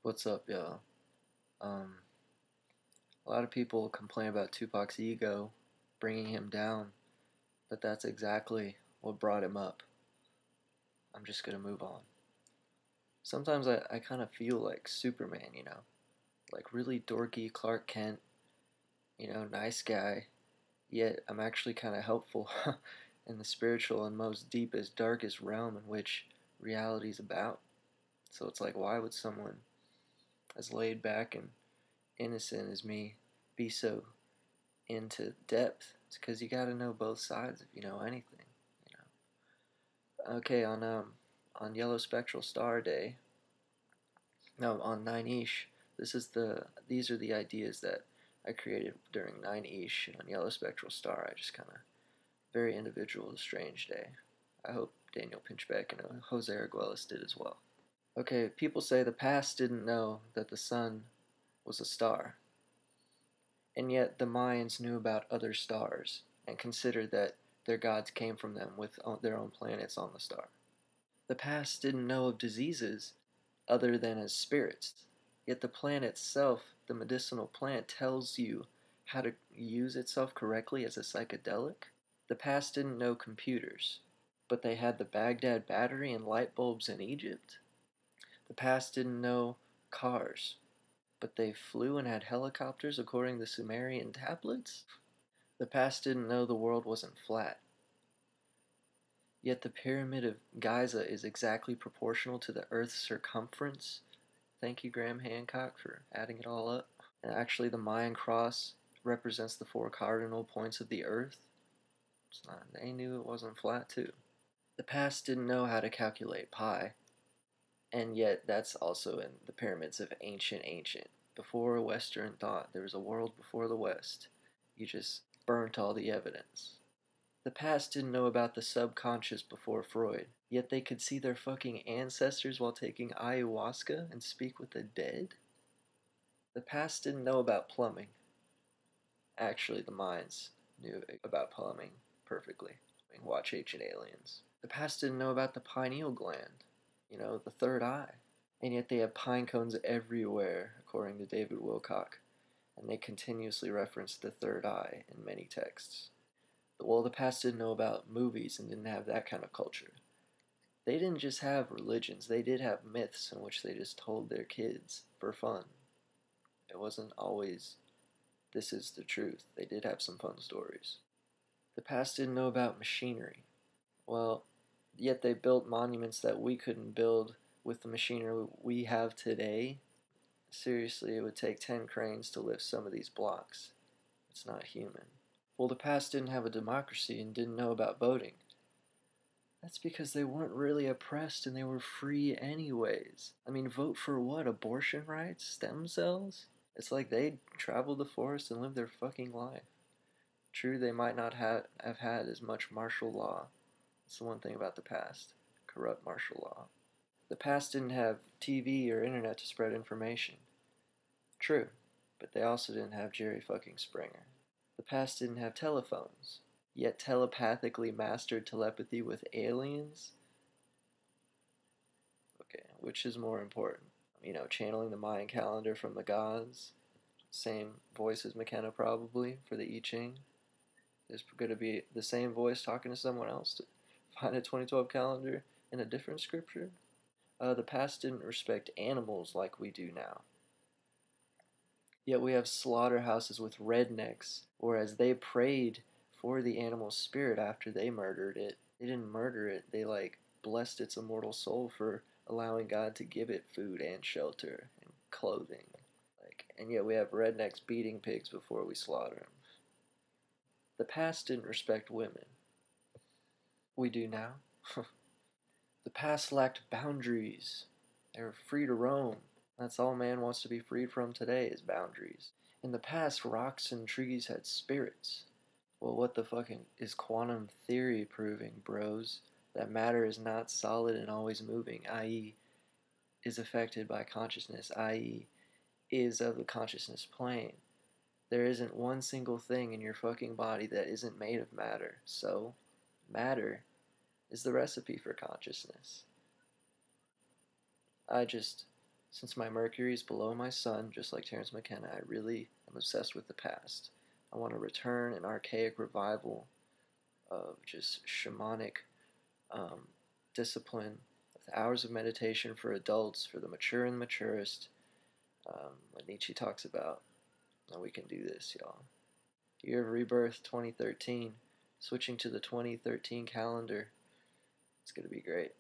What's up, y'all? Um, a lot of people complain about Tupac's ego bringing him down, but that's exactly what brought him up. I'm just gonna move on. Sometimes I kind of feel like Superman, like really dorky Clark Kent, nice guy, yet I'm actually kind of helpful in the spiritual and most deepest, darkest realm in which reality's about. So it's like, why would someone as laid back and innocent as me be so into depth? It's because you got to know both sides if you know anything. You Okay, on Yellow Spectral Star Day, no, on Nine Ish. These are the ideas that I created during Nine Ish, and on Yellow Spectral Star. I just kind of very individual, strange day. I hope Daniel Pinchbeck and Jose Arguelles did as well. Okay, people say the past didn't know that the sun was a star, and yet the Mayans knew about other stars and considered that their gods came from them with their own planets on the star. The past didn't know of diseases other than as spirits, yet the plant itself, the medicinal plant, tells you how to use itself correctly as a psychedelic. The past didn't know computers, but they had the Baghdad battery and light bulbs in Egypt. The past didn't know cars, but they flew and had helicopters according to Sumerian tablets. The past didn't know the world wasn't flat, yet the pyramid of Giza is exactly proportional to the Earth's circumference. Thank you, Graham Hancock, for adding it all up. And actually, the Mayan cross represents the four cardinal points of the Earth. It's not, they knew it wasn't flat, too. The past didn't know how to calculate pi, and yet that's also in the pyramids of ancient. Before Western thought, there was a world before the West. You just burnt all the evidence. The past didn't know about the subconscious before Freud, yet they could see their fucking ancestors while taking ayahuasca and speak with the dead? The past didn't know about plumbing. Actually, the Mayans knew about plumbing perfectly. Watch Ancient Aliens. The past didn't know about the pineal gland, the third eye. And yet they have pine cones everywhere, according to David Wilcock, and they continuously reference the third eye in many texts. Well, the past didn't know about movies and didn't have that kind of culture. They didn't just have religions, they did have myths in which they just told their kids for fun. It wasn't always, this is the truth. They did have some fun stories. The past didn't know about machinery. Well, yet they built monuments that we couldn't build with the machinery we have today. Seriously, it would take 10 cranes to lift some of these blocks. It's not human. Well, the past didn't have a democracy and didn't know about voting. That's because they weren't really oppressed and they were free anyways. I mean, vote for what? Abortion rights? Stem cells? It's like they traveled the forest and lived their fucking life. True, they might not have had as much martial law. That's the one thing about the past. Corrupt martial law. The past didn't have TV or internet to spread information. True, but they also didn't have Jerry fucking Springer. The past didn't have telephones, yet telepathically mastered telepathy with aliens? Okay, which is more important? Channeling the Mayan calendar from the gods? Same voice as McKenna probably for the I Ching. There's going to be the same voice talking to someone else to find a 2012 calendar in a different scripture. The past didn't respect animals like we do now. Yet we have slaughterhouses with rednecks, whereas they prayed for the animal's spirit after they murdered it. They didn't murder it, they blessed its immortal soul for allowing God to give it food and shelter and clothing. And yet we have rednecks beating pigs before we slaughter them. The past didn't respect women. We do now. The past lacked boundaries. They were free to roam. That's all man wants to be freed from today is boundaries. In the past, rocks and trees had spirits. Well, what the fucking is quantum theory proving, bros? That matter is not solid and always moving, i.e., is affected by consciousness, i.e., is of the consciousness plane. There isn't one single thing in your fucking body that isn't made of matter. So, matter is the recipe for consciousness. I just Since my Mercury is below my Sun, just like Terence McKenna, I really am obsessed with the past. I want to return an archaic revival of just shamanic um, discipline with hours of meditation for adults, for the mature and maturest, what Nietzsche talks about. And we can do this, y'all. Year of Rebirth 2013, switching to the 2013 calendar. It's going to be great.